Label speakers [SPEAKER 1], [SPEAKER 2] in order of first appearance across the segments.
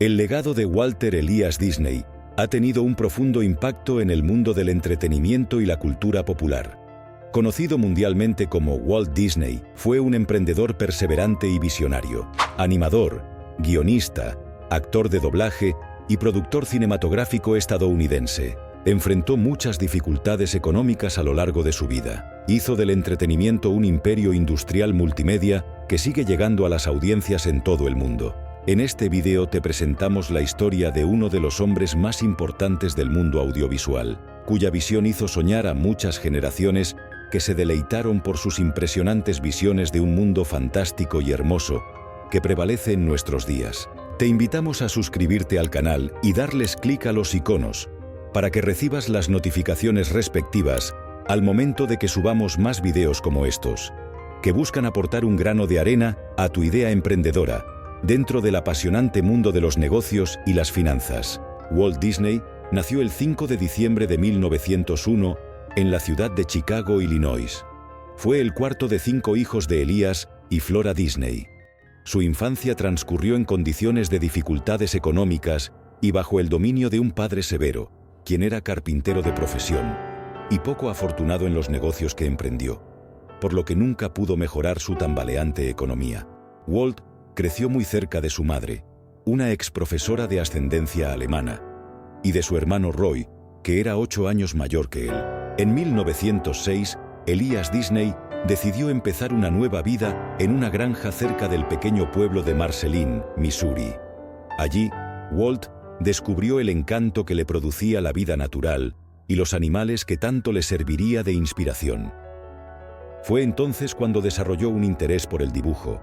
[SPEAKER 1] El legado de Walter Elias Disney ha tenido un profundo impacto en el mundo del entretenimiento y la cultura popular. Conocido mundialmente como Walt Disney, fue un emprendedor perseverante y visionario, animador, guionista, actor de doblaje y productor cinematográfico estadounidense. Enfrentó muchas dificultades económicas a lo largo de su vida. Hizo del entretenimiento un imperio industrial multimedia que sigue llegando a las audiencias en todo el mundo. En este video te presentamos la historia de uno de los hombres más importantes del mundo audiovisual, cuya visión hizo soñar a muchas generaciones que se deleitaron por sus impresionantes visiones de un mundo fantástico y hermoso que prevalece en nuestros días. Te invitamos a suscribirte al canal y darles clic a los iconos para que recibas las notificaciones respectivas al momento de que subamos más videos como estos, que buscan aportar un grano de arena a tu idea emprendedora dentro del apasionante mundo de los negocios y las finanzas. Walt Disney nació el 5 de diciembre de 1901 en la ciudad de Chicago, Illinois. Fue el cuarto de 5 hijos de Elias y Flora Disney. Su infancia transcurrió en condiciones de dificultades económicas y bajo el dominio de un padre severo, quien era carpintero de profesión y poco afortunado en los negocios que emprendió, por lo que nunca pudo mejorar su tambaleante economía. Walt creció muy cerca de su madre, una exprofesora de ascendencia alemana, y de su hermano Roy, que era 8 años mayor que él. En 1906, Elias Disney decidió empezar una nueva vida en una granja cerca del pequeño pueblo de Marceline, Missouri. Allí, Walt descubrió el encanto que le producía la vida natural y los animales que tanto le serviría de inspiración. Fue entonces cuando desarrolló un interés por el dibujo,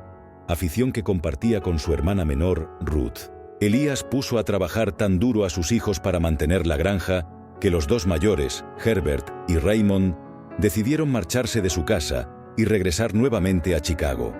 [SPEAKER 1] afición que compartía con su hermana menor, Ruth. Elias puso a trabajar tan duro a sus hijos para mantener la granja que los dos mayores, Herbert y Raymond, decidieron marcharse de su casa y regresar nuevamente a Chicago.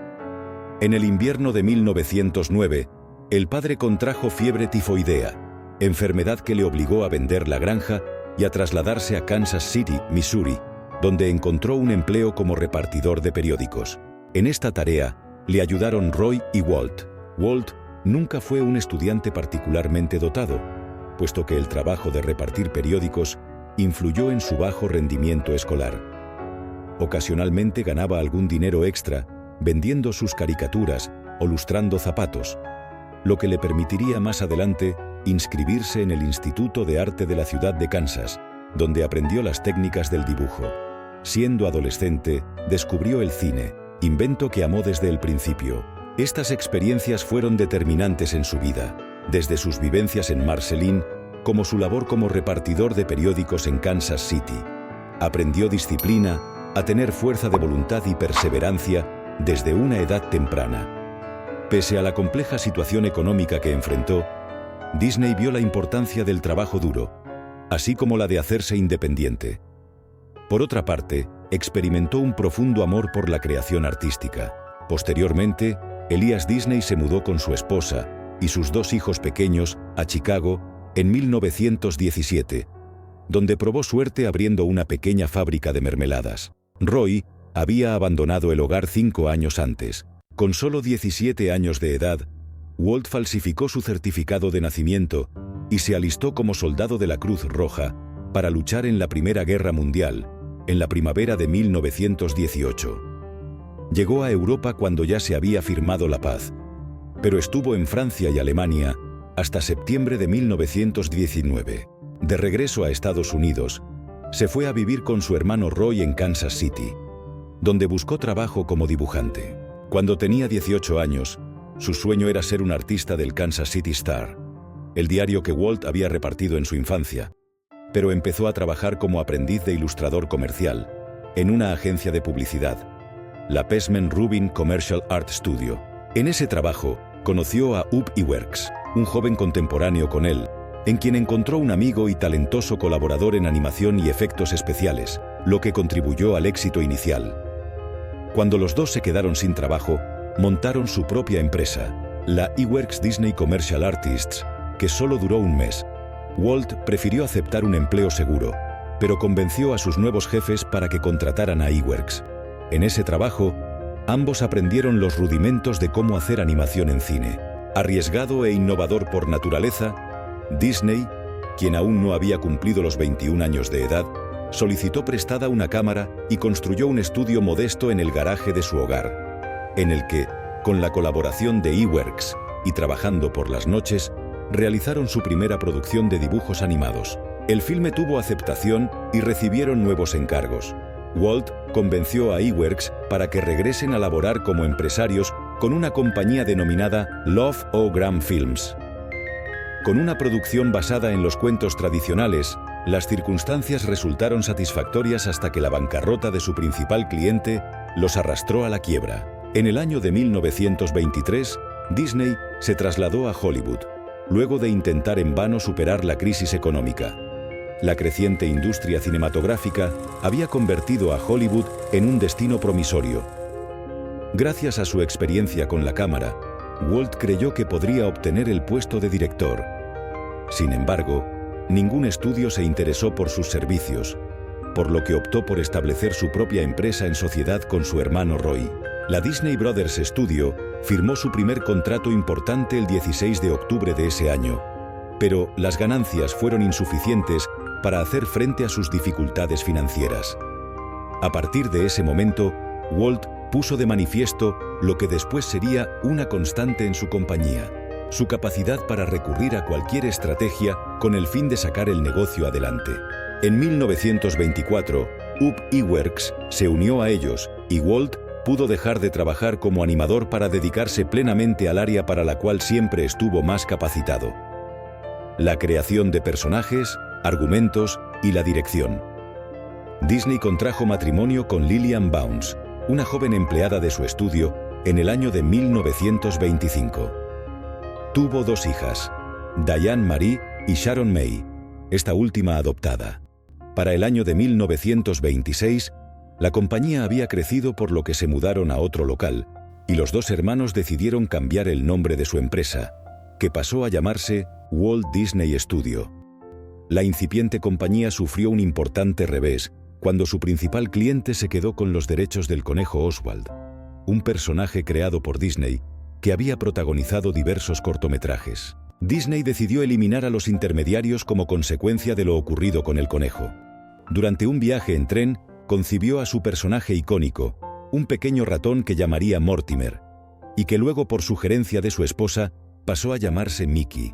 [SPEAKER 1] En el invierno de 1909, el padre contrajo fiebre tifoidea, enfermedad que le obligó a vender la granja y a trasladarse a Kansas City, Missouri, donde encontró un empleo como repartidor de periódicos. En esta tarea le ayudaron Roy y Walt. Walt nunca fue un estudiante particularmente dotado, puesto que el trabajo de repartir periódicos influyó en su bajo rendimiento escolar. Ocasionalmente ganaba algún dinero extra vendiendo sus caricaturas o lustrando zapatos, lo que le permitiría más adelante inscribirse en el Instituto de Arte de la ciudad de Kansas, donde aprendió las técnicas del dibujo. Siendo adolescente, descubrió el cine, invento que amó desde el principio. Estas experiencias fueron determinantes en su vida, desde sus vivencias en Marceline como su labor como repartidor de periódicos en Kansas City. Aprendió disciplina, a tener fuerza de voluntad y perseverancia desde una edad temprana. Pese a la compleja situación económica que enfrentó, Disney vio la importancia del trabajo duro, así como la de hacerse independiente. Por otra parte, experimentó un profundo amor por la creación artística. Posteriormente, Elias Disney se mudó con su esposa y sus 2 hijos pequeños a Chicago en 1917, donde probó suerte abriendo una pequeña fábrica de mermeladas. Roy había abandonado el hogar 5 años antes. Con solo 17 años de edad, Walt falsificó su certificado de nacimiento y se alistó como soldado de la Cruz Roja para luchar en la Primera Guerra Mundial, en la primavera de 1918. Llegó a Europa cuando ya se había firmado la paz, pero estuvo en Francia y Alemania hasta septiembre de 1919. De regreso a Estados Unidos, se fue a vivir con su hermano Roy en Kansas City, donde buscó trabajo como dibujante. Cuando tenía 18 años, su sueño era ser un artista del Kansas City Star, el diario que Walt había repartido en su infancia, pero empezó a trabajar como aprendiz de ilustrador comercial en una agencia de publicidad, la Pesman Rubin Commercial Art Studio. En ese trabajo, conoció a Ub Iwerks, un joven contemporáneo con él, en quien encontró un amigo y talentoso colaborador en animación y efectos especiales, lo que contribuyó al éxito inicial. Cuando los dos se quedaron sin trabajo, montaron su propia empresa, la Iwerks Disney Commercial Artists, que solo duró un mes. Walt prefirió aceptar un empleo seguro, pero convenció a sus nuevos jefes para que contrataran a Iwerks. En ese trabajo, ambos aprendieron los rudimentos de cómo hacer animación en cine. Arriesgado e innovador por naturaleza, Disney, quien aún no había cumplido los 21 años de edad, solicitó prestada una cámara y construyó un estudio modesto en el garaje de su hogar, en el que, con la colaboración de Iwerks y trabajando por las noches, realizaron su primera producción de dibujos animados. El filme tuvo aceptación y recibieron nuevos encargos. Walt convenció a Iwerks para que regresen a laborar como empresarios con una compañía denominada Love O' Gram Films. Con una producción basada en los cuentos tradicionales, las circunstancias resultaron satisfactorias hasta que la bancarrota de su principal cliente los arrastró a la quiebra. En el año de 1923, Disney se trasladó a Hollywood, luego de intentar en vano superar la crisis económica. La creciente industria cinematográfica había convertido a Hollywood en un destino promisorio. Gracias a su experiencia con la cámara, Walt creyó que podría obtener el puesto de director. Sin embargo, ningún estudio se interesó por sus servicios, por lo que optó por establecer su propia empresa en sociedad con su hermano Roy. La Disney Brothers Studio firmó su primer contrato importante el 16 de octubre de ese año, pero las ganancias fueron insuficientes para hacer frente a sus dificultades financieras. A partir de ese momento, Walt puso de manifiesto lo que después sería una constante en su compañía: su capacidad para recurrir a cualquier estrategia con el fin de sacar el negocio adelante. En 1924, Ub Iwerks se unió a ellos y Walt pudo dejar de trabajar como animador para dedicarse plenamente al área para la cual siempre estuvo más capacitado: la creación de personajes, argumentos y la dirección. Disney contrajo matrimonio con Lillian Bounce, una joven empleada de su estudio, en el año de 1925. Tuvo dos hijas, Diane Marie y Sharon May, esta última adoptada. Para el año de 1926, la compañía había crecido, por lo que se mudaron a otro local, y los dos hermanos decidieron cambiar el nombre de su empresa, que pasó a llamarse Walt Disney Studio. La incipiente compañía sufrió un importante revés cuando su principal cliente se quedó con los derechos del conejo Oswald, un personaje creado por Disney que había protagonizado diversos cortometrajes. Disney decidió eliminar a los intermediarios como consecuencia de lo ocurrido con el conejo. Durante un viaje en tren, concibió a su personaje icónico, un pequeño ratón que llamaría Mortimer, y que luego, por sugerencia de su esposa, pasó a llamarse Mickey.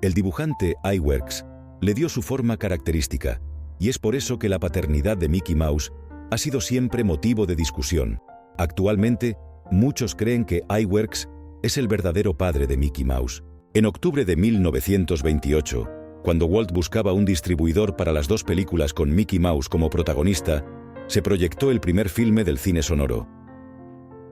[SPEAKER 1] El dibujante Iwerks le dio su forma característica, y es por eso que la paternidad de Mickey Mouse ha sido siempre motivo de discusión. Actualmente, muchos creen que Iwerks es el verdadero padre de Mickey Mouse. En octubre de 1928, cuando Walt buscaba un distribuidor para las dos películas con Mickey Mouse como protagonista, se proyectó el primer filme del cine sonoro.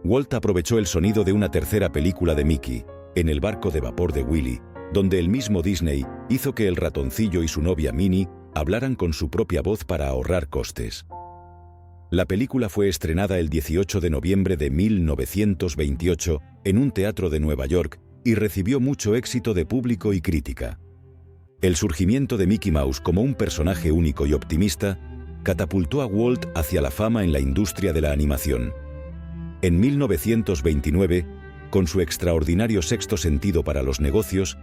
[SPEAKER 1] Walt aprovechó el sonido de una tercera película de Mickey, En el barco de vapor de Willy, donde el mismo Disney hizo que el ratoncillo y su novia Minnie hablaran con su propia voz para ahorrar costes. La película fue estrenada el 18 de noviembre de 1928 en un teatro de Nueva York y recibió mucho éxito de público y crítica. El surgimiento de Mickey Mouse como un personaje único y optimista catapultó a Walt hacia la fama en la industria de la animación. En 1929, con su extraordinario sexto sentido para los negocios,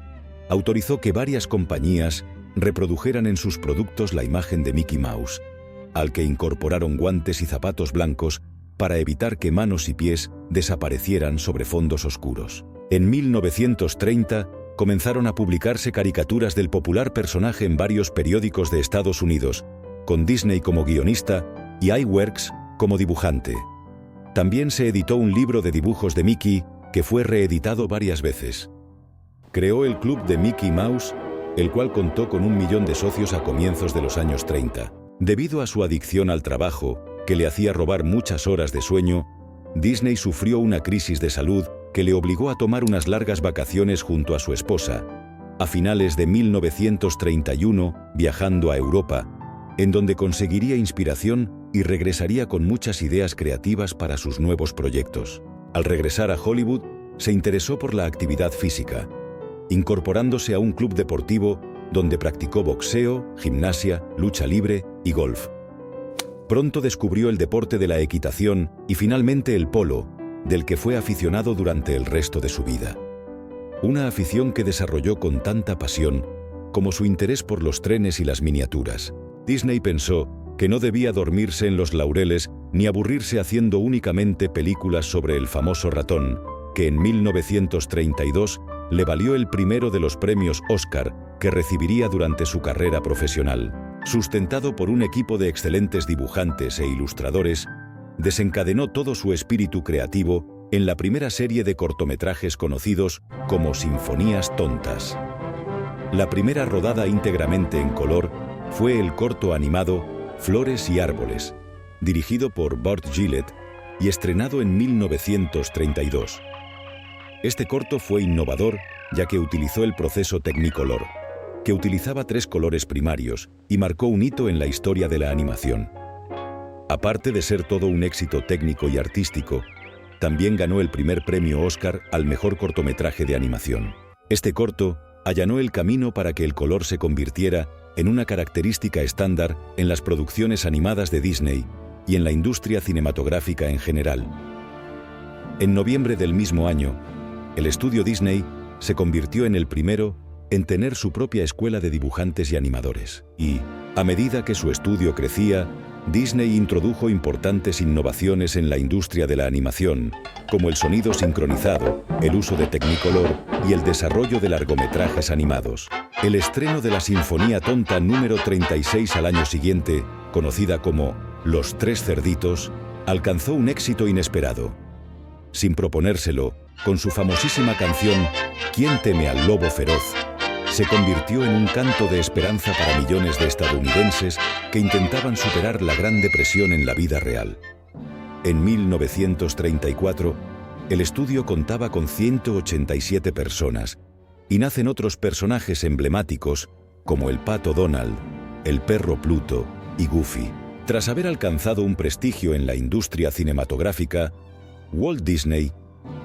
[SPEAKER 1] autorizó que varias compañías reprodujeran en sus productos la imagen de Mickey Mouse, al que incorporaron guantes y zapatos blancos para evitar que manos y pies desaparecieran sobre fondos oscuros. En 1930 comenzaron a publicarse caricaturas del popular personaje en varios periódicos de Estados Unidos, con Disney como guionista y Iwerks como dibujante. También se editó un libro de dibujos de Mickey que fue reeditado varias veces. Creó el Club de Mickey Mouse, el cual contó con 1 millón de socios a comienzos de los años 30. Debido a su adicción al trabajo, que le hacía robar muchas horas de sueño, Disney sufrió una crisis de salud que le obligó a tomar unas largas vacaciones junto a su esposa, a finales de 1931, viajando a Europa, en donde conseguiría inspiración y regresaría con muchas ideas creativas para sus nuevos proyectos. Al regresar a Hollywood, se interesó por la actividad física, incorporándose a un club deportivo donde practicó boxeo, gimnasia, lucha libre y golf. Pronto descubrió el deporte de la equitación y finalmente el polo, del que fue aficionado durante el resto de su vida. una afición que desarrolló con tanta pasión como su interés por los trenes y las miniaturas. Disney pensó que no debía dormirse en los laureles ni aburrirse haciendo únicamente películas sobre el famoso ratón, que en 1932 le valió el primero de los premios Oscar que recibiría durante su carrera profesional. Sustentado por un equipo de excelentes dibujantes e ilustradores, desencadenó todo su espíritu creativo en la primera serie de cortometrajes conocidos como Sinfonías Tontas. La primera rodada íntegramente en color fue el corto animado Flores y Árboles, dirigido por Burt Gillett y estrenado en 1932. Este corto fue innovador ya que utilizó el proceso Technicolor, que utilizaba 3 colores primarios y marcó un hito en la historia de la animación. Aparte de ser todo un éxito técnico y artístico, también ganó el primer premio Oscar al mejor cortometraje de animación. Este corto allanó el camino para que el color se convirtiera en una característica estándar en las producciones animadas de Disney y en la industria cinematográfica en general. En noviembre del mismo año, el estudio Disney se convirtió en el primero en tener su propia escuela de dibujantes y animadores. Y, a medida que su estudio crecía, Disney introdujo importantes innovaciones en la industria de la animación, como el sonido sincronizado, el uso de Technicolor y el desarrollo de largometrajes animados. El estreno de la Sinfonía Tonta número 36 al año siguiente, conocida como Los Tres Cerditos, alcanzó un éxito inesperado. Sin proponérselo, con su famosísima canción ¿Quién teme al lobo feroz?, se convirtió en un canto de esperanza para millones de estadounidenses que intentaban superar la Gran Depresión en la vida real. En 1934, el estudio contaba con 187 personas y nacen otros personajes emblemáticos como el pato Donald, el perro Pluto y Goofy. Tras haber alcanzado un prestigio en la industria cinematográfica, Walt Disney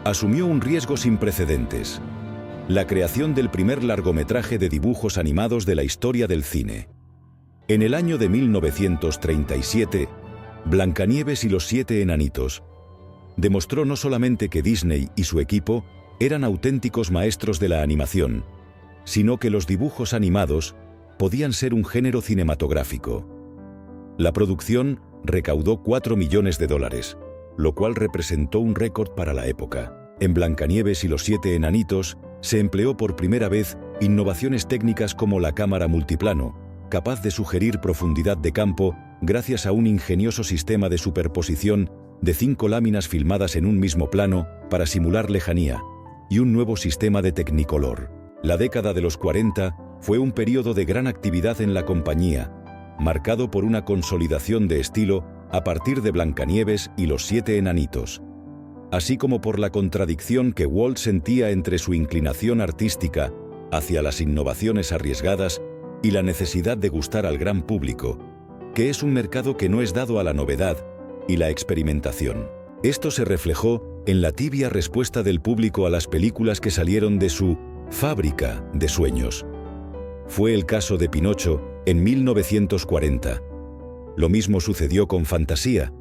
[SPEAKER 1] asumió un riesgo sin precedentes: la creación del primer largometraje de dibujos animados de la historia del cine. En el año de 1937, Blancanieves y los 7 enanitos demostró no solamente que Disney y su equipo eran auténticos maestros de la animación, sino que los dibujos animados podían ser un género cinematográfico. La producción recaudó $4 millones, lo cual representó un récord para la época. En Blancanieves y los 7 enanitos se empleó por primera vez innovaciones técnicas como la cámara multiplano, capaz de sugerir profundidad de campo gracias a un ingenioso sistema de superposición de 5 láminas filmadas en un mismo plano para simular lejanía, y un nuevo sistema de Technicolor. La década de los 40 fue un periodo de gran actividad en la compañía, marcado por una consolidación de estilo a partir de Blancanieves y los 7 enanitos, así como por la contradicción que Walt sentía entre su inclinación artística hacia las innovaciones arriesgadas y la necesidad de gustar al gran público, que es un mercado que no es dado a la novedad y la experimentación. Esto se reflejó en la tibia respuesta del público a las películas que salieron de su fábrica de sueños. Fue el caso de Pinocho en 1940. Lo mismo sucedió con Fantasía,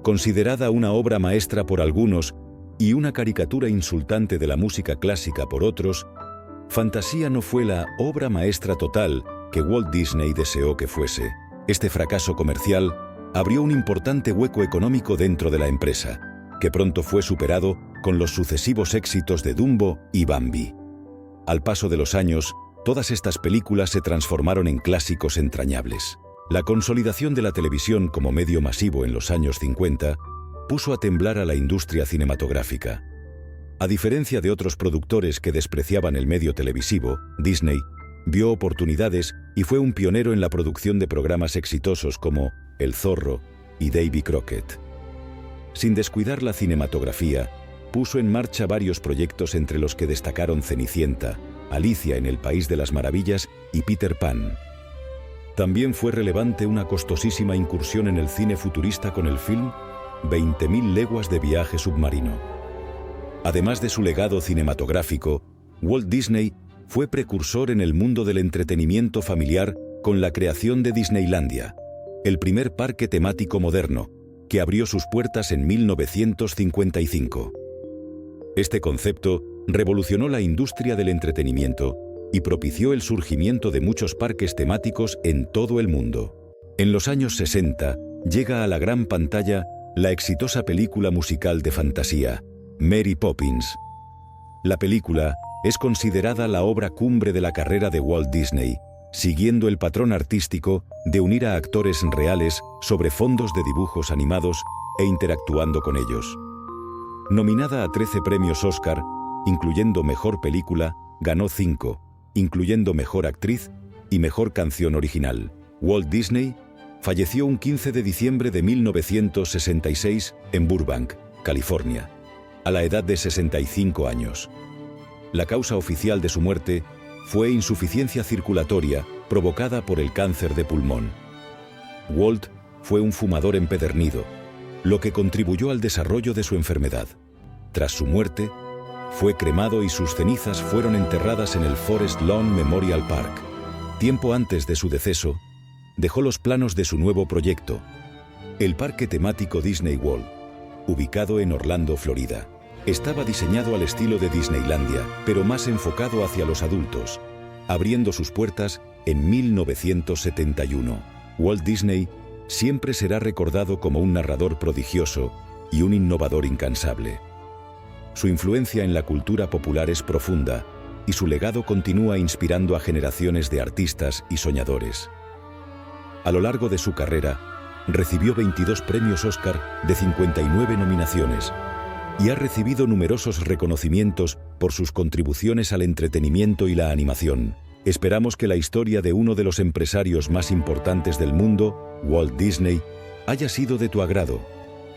[SPEAKER 1] considerada una obra maestra por algunos y una caricatura insultante de la música clásica por otros. Fantasía no fue la obra maestra total que Walt Disney deseó que fuese. Este fracaso comercial abrió un importante hueco económico dentro de la empresa, que pronto fue superado con los sucesivos éxitos de Dumbo y Bambi. Al paso de los años, todas estas películas se transformaron en clásicos entrañables. La consolidación de la televisión como medio masivo en los años 50 puso a temblar a la industria cinematográfica. A diferencia de otros productores que despreciaban el medio televisivo, Disney vio oportunidades y fue un pionero en la producción de programas exitosos como El Zorro y Davy Crockett. Sin descuidar la cinematografía, puso en marcha varios proyectos entre los que destacaron Cenicienta, Alicia en el País de las Maravillas y Peter Pan. También fue relevante una costosísima incursión en el cine futurista con el film 20.000 leguas de viaje submarino. Además de su legado cinematográfico, Walt Disney fue precursor en el mundo del entretenimiento familiar con la creación de Disneylandia, el primer parque temático moderno, que abrió sus puertas en 1955. Este concepto Revolucionó la industria del entretenimiento y propició el surgimiento de muchos parques temáticos en todo el mundo. En los años 60 llega a la gran pantalla la exitosa película musical de fantasía, Mary Poppins. La película es considerada la obra cumbre de la carrera de Walt Disney, siguiendo el patrón artístico de unir a actores reales sobre fondos de dibujos animados e interactuando con ellos. Nominada a 13 premios Oscar, incluyendo Mejor Película, ganó 5, incluyendo Mejor Actriz y Mejor Canción Original. Walt Disney falleció un 15 de diciembre de 1966 en Burbank, California, a la edad de 65 años. La causa oficial de su muerte fue insuficiencia circulatoria provocada por el cáncer de pulmón. Walt fue un fumador empedernido, lo que contribuyó al desarrollo de su enfermedad. Tras su muerte, fue cremado y sus cenizas fueron enterradas en el Forest Lawn Memorial Park. Tiempo antes de su deceso, dejó los planos de su nuevo proyecto, el parque temático Disney World, ubicado en Orlando, Florida. Estaba diseñado al estilo de Disneylandia, pero más enfocado hacia los adultos, abriendo sus puertas en 1971. Walt Disney siempre será recordado como un narrador prodigioso y un innovador incansable. Su influencia en la cultura popular es profunda y su legado continúa inspirando a generaciones de artistas y soñadores. A lo largo de su carrera, recibió 22 premios Oscar de 59 nominaciones y ha recibido numerosos reconocimientos por sus contribuciones al entretenimiento y la animación. Esperamos que la historia de uno de los empresarios más importantes del mundo, Walt Disney, haya sido de tu agrado.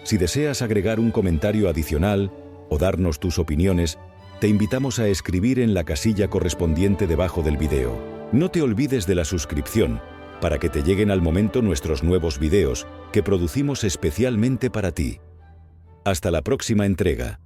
[SPEAKER 1] Si deseas agregar un comentario adicional o darnos tus opiniones, te invitamos a escribir en la casilla correspondiente debajo del video. No te olvides de la suscripción para que te lleguen al momento nuestros nuevos videos que producimos especialmente para ti. Hasta la próxima entrega.